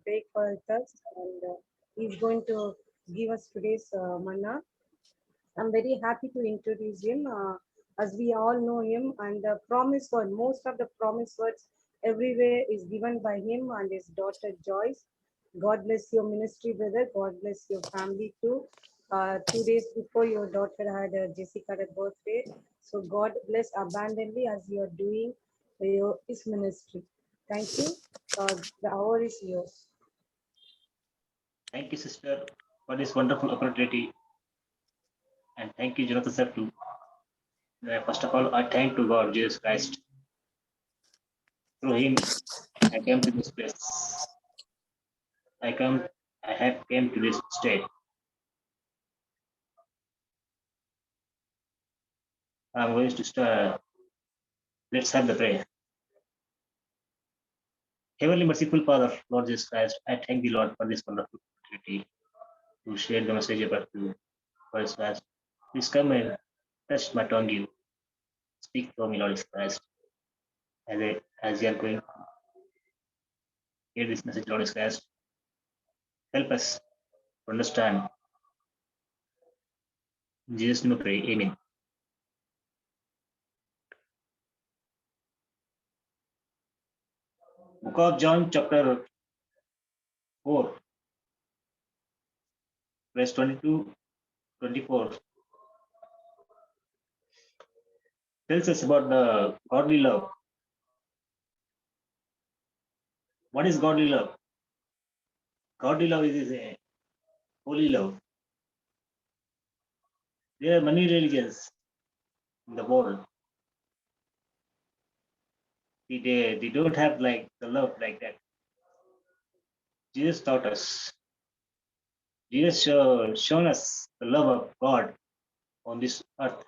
break with us, and he's going to give us today's manna. I'm very happy to introduce him, as we all know him, and the promise word, most of the promise words everywhere is given by him and his daughter Joyce. God bless your ministry, brother. God bless your family too. 2 days before your daughter had Jessica's birthday, so God bless abundantly as you are doing his ministry. Thank you. The hour is yours. Thank you, sister, for this wonderful opportunity. And thank you, Jonathan, sir, too. First of all, I thank to God, Jesus Christ. Through him, I came to this place. I have came to this state. I'm going to start. Let's have the prayer. Heavenly merciful Father, Lord Jesus Christ, I thank the Lord for this wonderful opportunity to share the message about you for His Christ. Please come and touch my tongue, you. Speak to me, Lord Jesus Christ, as you are going to hear this message, Lord Jesus Christ. Help us to understand. In Jesus' name I pray. Amen. Book of John, chapter 4, verse 22, 24 tells us about the godly love. What is godly love? Godly love is a holy love. There are many religions in the world. They don't have like the love like that. Jesus taught us. Jesus shown us the love of God on this earth.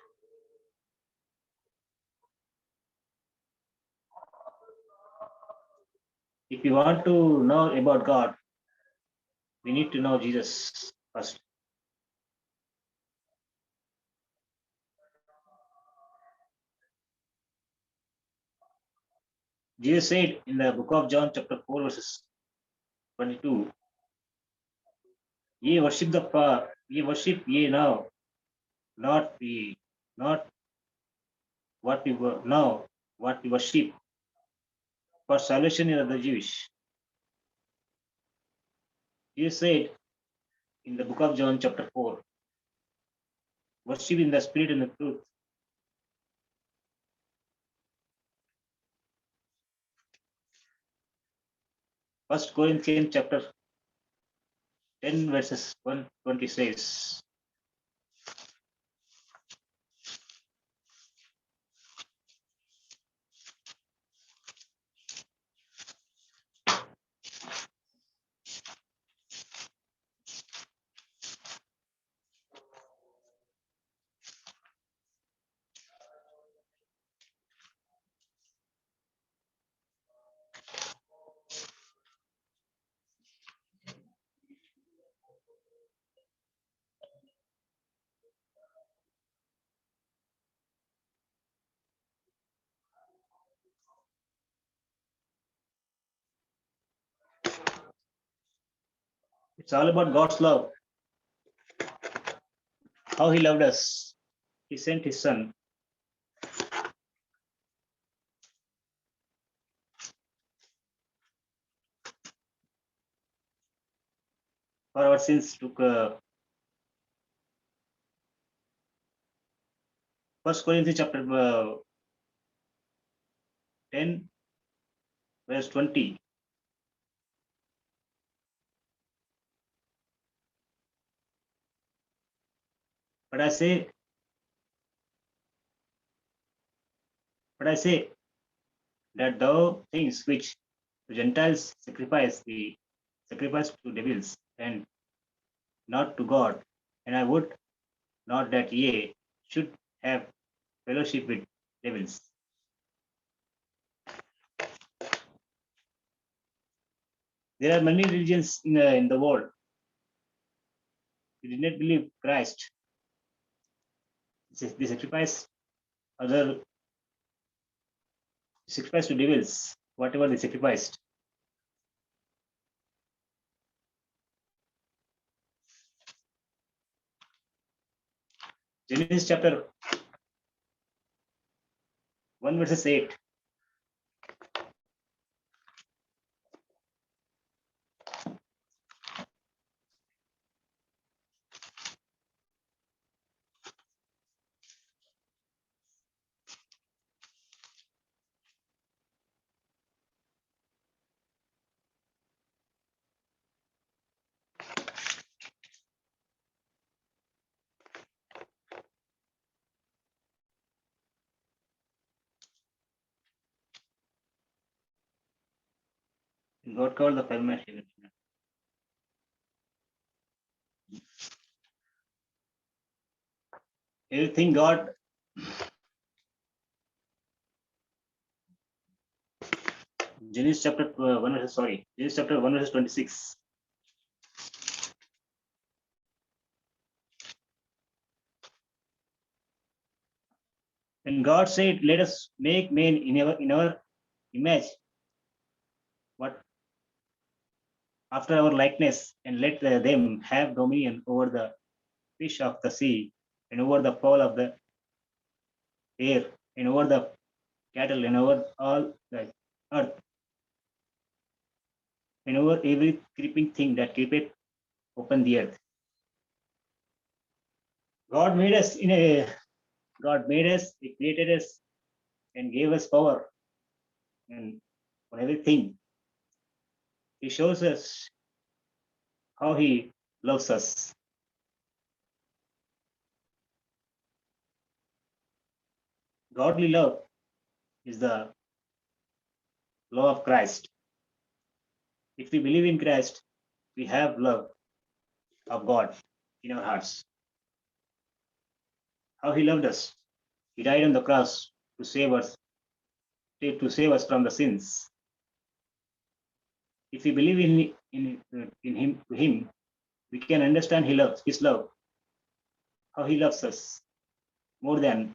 If you want to know about God, we need to know Jesus first. Jesus said in the book of John, chapter 4, verses 22, ye worship the Father, ye worship ye now, not what we were now, what we worship, for salvation is of the Jewish. Jesus said in the book of John, chapter 4, worship in the spirit and the truth. First Corinthians chapter 10, verses 120 says, it's all about God's love, how He loved us. He sent His Son. For our sins took First Corinthians chapter 10, verse 20. But I say that thou things which the Gentiles sacrifice, the sacrifice to devils and not to God, and I would not that ye should have fellowship with devils. There are many religions in the world. They did not believe Christ. They sacrifice to devils, whatever they sacrificed. Genesis chapter 1 verses 8. God called the firmament heaven. Everything God Genesis chapter 1 verses, sorry, Genesis chapter 1 verses 26. And God said, let us make man in our image, what after our likeness, and let them have dominion over the fish of the sea, and over the fowl of the air, and over the cattle, and over all the earth, and over every creeping thing that creepeth upon the earth. God made us God made us, He created us, and gave us power and on everything. He shows us how He loves us. Godly love is the love of Christ. If we believe in Christ, we have love of God in our hearts. How He loved us. He died on the cross to save us, from the sins. If we believe in Him, we can understand His love, how He loves us more than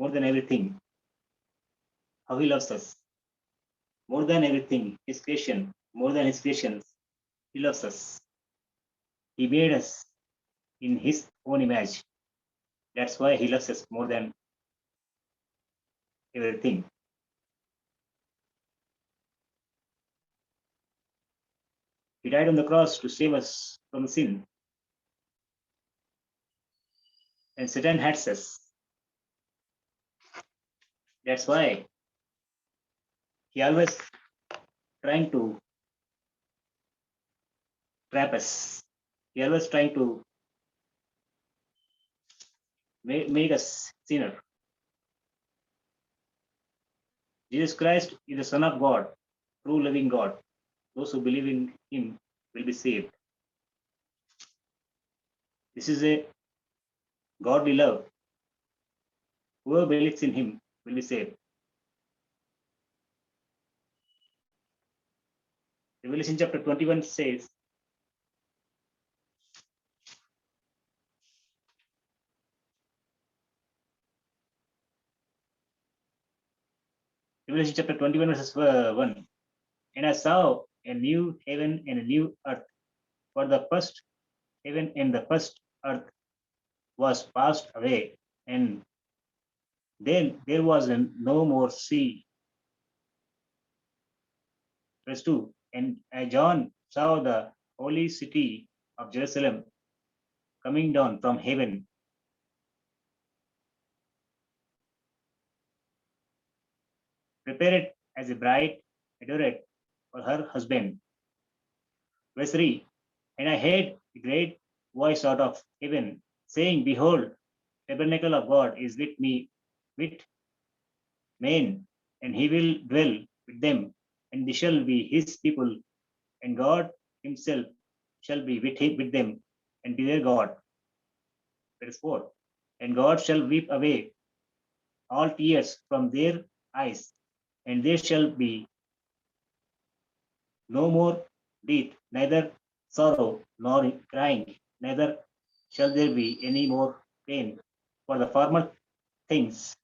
everything. How He loves us more than everything. His creation, more than His creations, He loves us. He made us in His own image. That's why He loves us more than everything. He died on the cross to save us from sin. And Satan hates us. That's why he always trying to trap us. He always trying to make us sinner. Jesus Christ is the Son of God, true living God. Those who believe in Him will be saved. This is a godly love. Whoever believes in Him will be saved. Revelation chapter 21 says, Revelation chapter 21 verses 1. And I saw a new heaven and a new earth, for the first heaven and the first earth was passed away, and then there was no more sea. Verse 2. And John saw the holy city of Jerusalem coming down from heaven, prepared as a bride adorned for her husband. Verse 3. And I heard a great voice out of heaven, saying, Behold, tabernacle of God is with men, and he will dwell with them, and they shall be his people, and God himself shall be with them, and be their God. Verse 4. And God shall weep away all tears from their eyes, and there shall be no more death, neither sorrow nor crying, neither shall there be any more pain, for the former things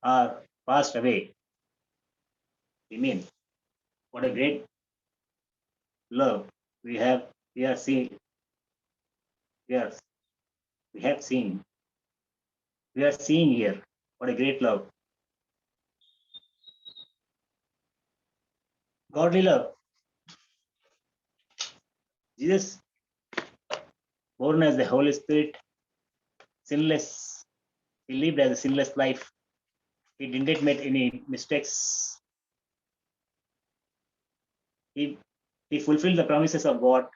are passed away. Amen. What a great love we are seeing we we have seen, we are seeing here. What a great love. Godly love. Jesus, born as the Holy Spirit, sinless. He lived as a sinless life. He didn't make any mistakes. He, he fulfilled the promises of God.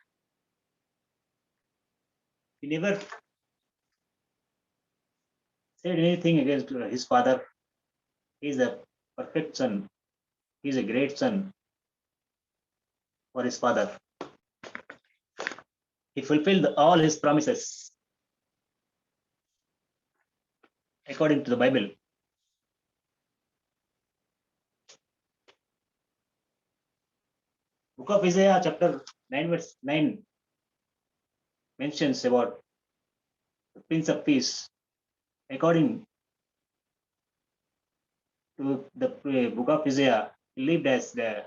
He never said anything against his father. He is a perfect son. He is a great son for his father. He fulfilled all his promises according to the Bible. Book of Isaiah, chapter 9, verse 9 mentions about the Prince of Peace. According to the book of Isaiah, he lived as the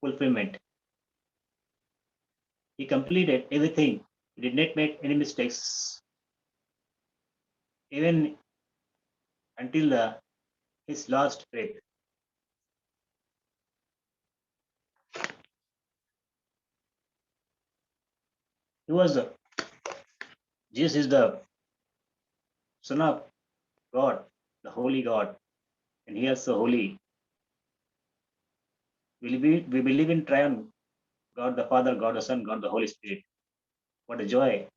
fulfillment. He completed everything. He did not make any mistakes, even until his last breath. He was Jesus is the Son of God, the Holy God, and He is so holy. We believe in triumph, God the Father, God the Son, God the Holy Spirit. What a joy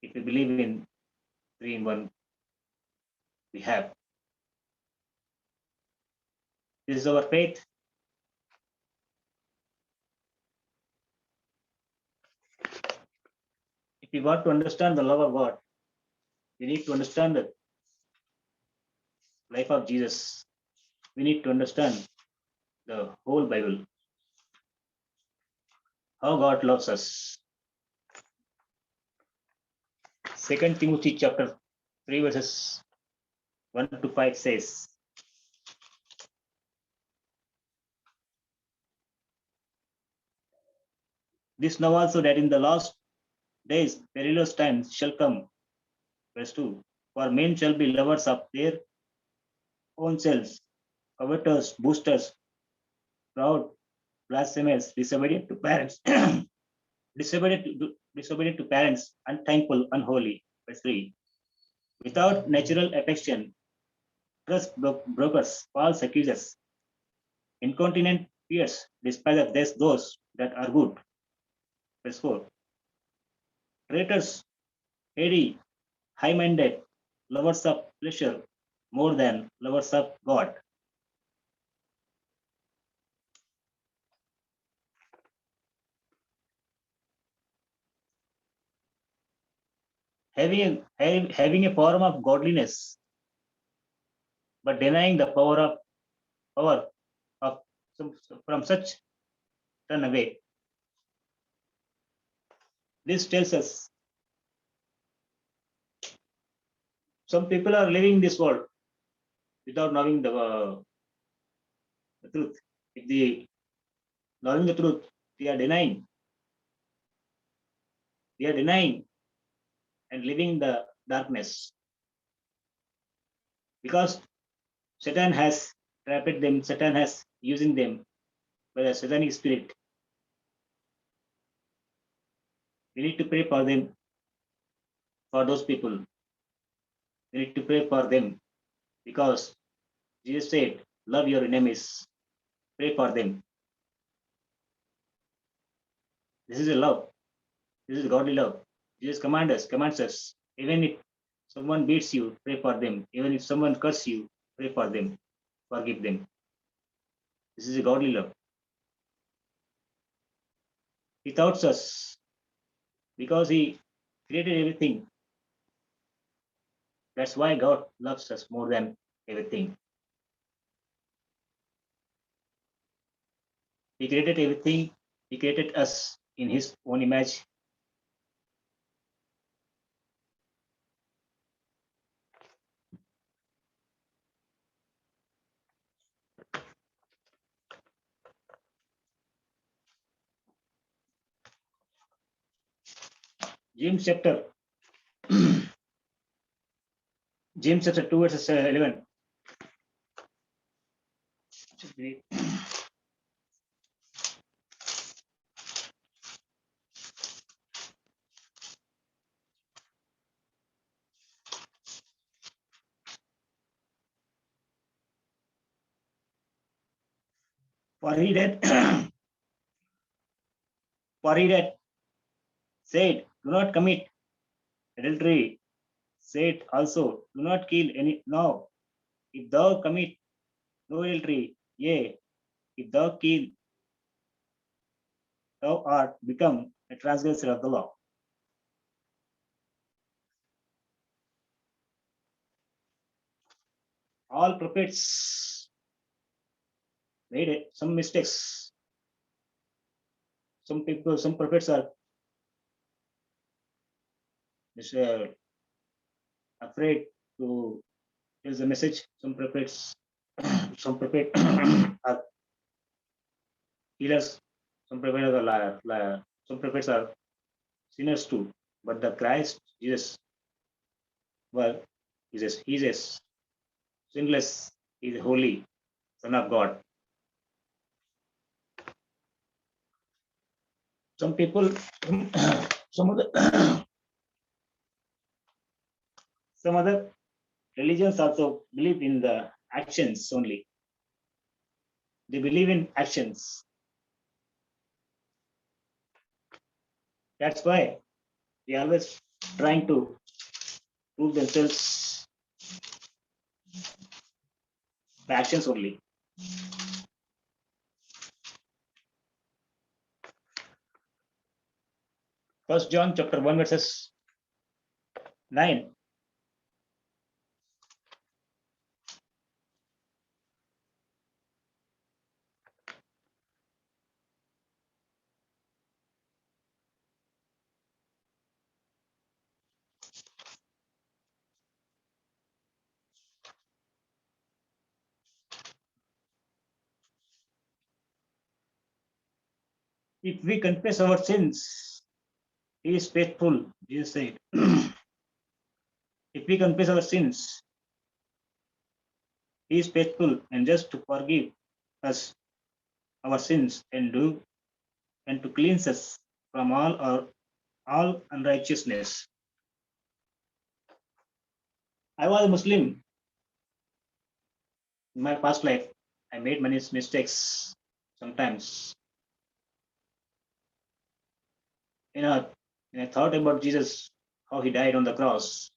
if we believe in three in one. We have. This is our faith. If we want to understand the love of God, we need to understand the life of Jesus. We need to understand the whole Bible, how God loves us. 2 Timothy chapter 3 verses 1 to 5 says, this know also that in the last days perilous times shall come. Verse 2, for men shall be lovers of their own selves, covetous, boosters, proud, blasphemous, disobedient to parents, disobedient to parents, unthankful, unholy. Verse 3, without natural affection, trust brokers, false accusers, incontinent fears, despise of those that are good. Verse 4, traitors, heady, high-minded, lovers of pleasure more than lovers of God. Having a form of godliness, but denying the power of from such turn away. This tells us some people are living this world without knowing the truth. If they knowing the truth, they are denying. They are denying and living the darkness because Satan has trapped them. Satan has using them by the satanic spirit. We need to pray for them, for those people. We need to pray for them because Jesus said, love your enemies, pray for them. This is a love. This is godly love. Jesus commands us. Even if someone beats you, pray for them. Even if someone curses you, pray for them. Forgive them. This is a godly love. He thoughts us because He created everything. That's why God loves us more than everything. He created everything. He created us in His own image. James chapter James chapter 2 verses 11. For he that for he that said, do not commit adultery, said also, do not kill any. Now, if thou commit no adultery, yea, if thou kill, thou art become a transgressor of the law. All prophets made some mistakes. Some prophets are afraid to tell the message. Some prophets, some prophet are healers. Some prophets are liar. Some prophets are sinners too. But the Christ Jesus, well, he's a sinless, he's a holy Son of God. Some people, some other, some other religions also believe in the actions only. They believe in actions. That's why they always trying to prove themselves by actions only. First John chapter 1 verses 9. If we confess our sins, he is faithful, Jesus said. If we confess our sins, he is faithful and just to forgive us our sins and to cleanse us from all unrighteousness. I was a Muslim in my past life. I made many mistakes sometimes. You know, when I thought about Jesus, how he died on the cross,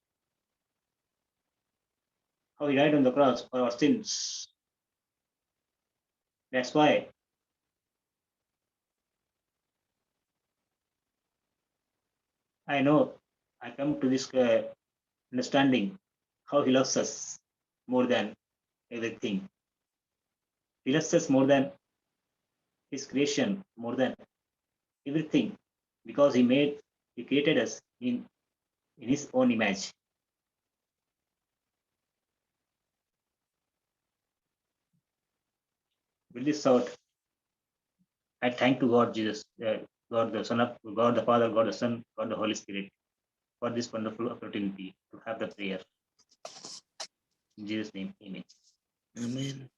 how he died on the cross for our sins. That's why I know I come to this understanding how he loves us more than everything. He loves us more than his creation, more than everything, because he created us in his own image. With this thought, I thank to God, Jesus, God the Son of God the Father, God the Son, God the Holy Spirit, for this wonderful opportunity to have the prayer. In Jesus' name, amen. Amen.